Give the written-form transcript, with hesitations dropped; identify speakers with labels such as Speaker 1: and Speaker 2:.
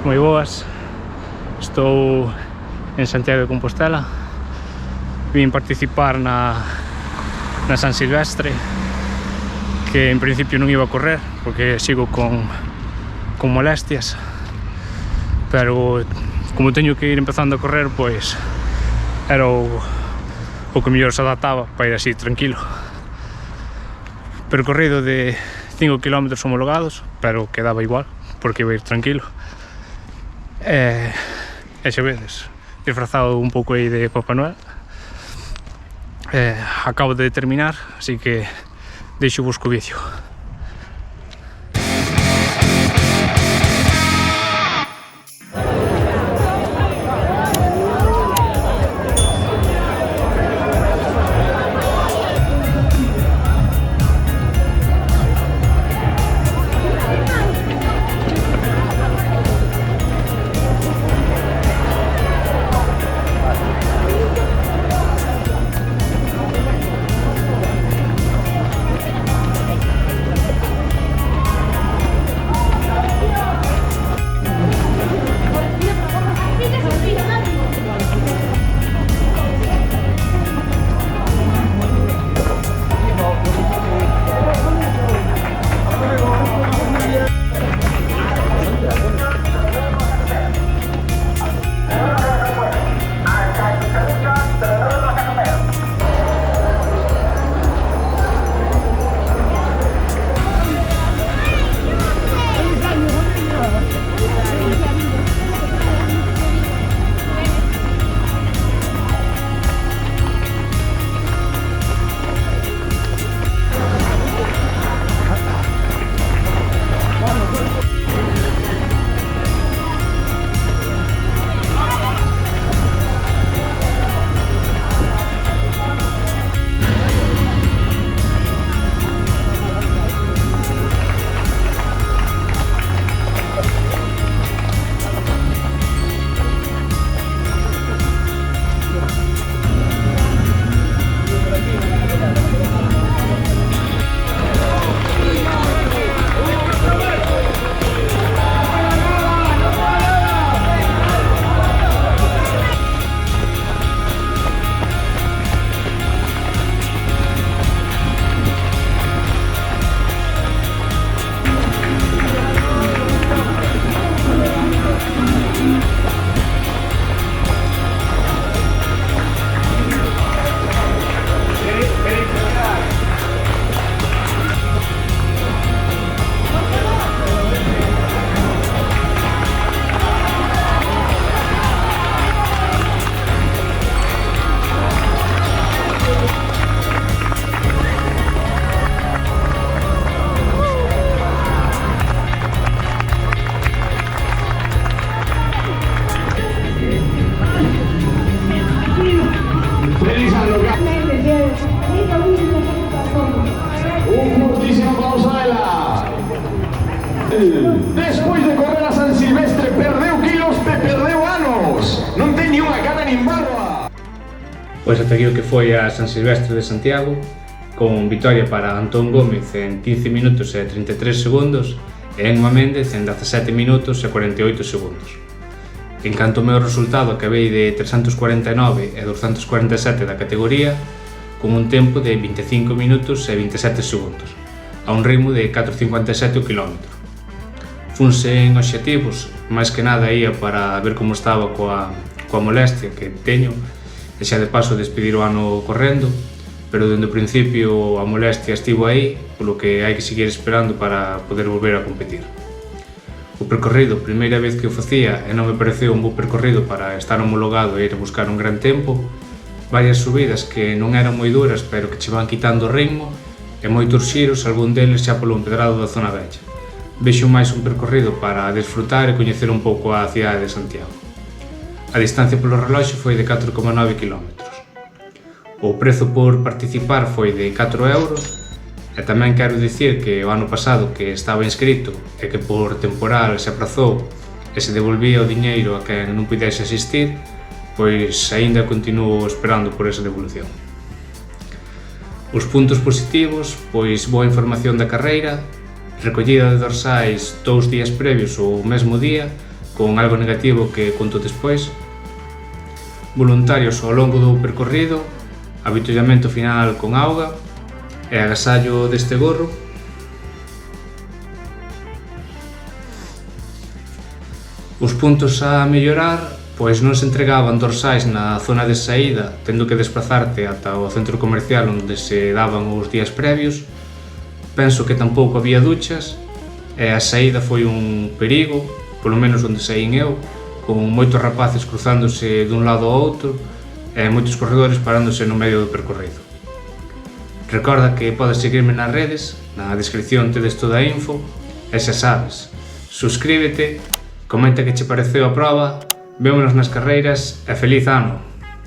Speaker 1: Moi boas, estou en Santiago de Compostela. Vim participar na San Silvestre, que en principio non iba a correr porque sigo con molestias, pero como teño que ir empezando a correr, pois era o que mellor se adaptaba para ir así tranquilo. Percorrido de 5 km homologados, pero quedaba igual porque iba a ir tranquilo. E xa vedes, disfrazado un pouco aí de Papá Noel. Acabo de terminar, así que deixo vos co vídeo.
Speaker 2: Despois de correr a San Silvestre, perdeu kilos e perdeu anos. Non ten ni unha cara nin barba.
Speaker 1: Pois ata aquí o que foi a San Silvestre de Santiago, con vitoria para Antón Gómez en 15 minutos e 33 segundos e Enma Méndez en 17 minutos e 48 segundos. En canto ao meu resultado, acabei de 349 e 247 da categoría, con un tempo de 25 minutos e 27 segundos, a un ritmo de 4,57 o quilómetro. Funse en obxectivos, máis que nada ia para ver como estaba coa molestia que teño e xa de paso despedir o ano correndo, pero dende o principio a molestia estivo aí, polo que hai que seguir esperando para poder volver a competir. O percorrido, primeira vez que o facía e non me pareceu un bo percorrido para estar homologado e ir a buscar un gran tempo, varias subidas que non eran moi duras pero que che van quitando o ritmo e moitos xiros, algún deles xa polo empedrado da zona vella. Vexo máis un percorrido para desfrutar e coñecer un pouco a cidade de Santiago. A distancia polo reloxo foi de 4,9 km. O prezo por participar foi de 4 euros e tamén quero dicir que o ano pasado que estaba inscrito e que por temporal se aprazou e se devolvía o diñeiro a quen non pudese asistir, pois aínda continuo esperando por esa devolución. Os puntos positivos, pois boa información da carreira, recollida de dorsais 2 días previos ou o mesmo día, con algo negativo que conto despois, voluntarios ao longo do percorrido, avitullamento final con auga e agasallo deste gorro. Os puntos a mellorar, pois non se entregaban dorsais na zona de saída, tendo que desplazarte ata o centro comercial onde se daban os días previos. Penso que tampouco había duchas e a saída foi un perigo, polo menos onde saín eu, con moitos rapaces cruzándose dun lado ao outro e moitos corredores parándose no medio do percorrido. Recorda que podes seguirme nas redes, na descripción tedes toda a info, e xa sabes, suscríbete, comenta que che pareceu a proba, vémonos nas carreiras e feliz ano!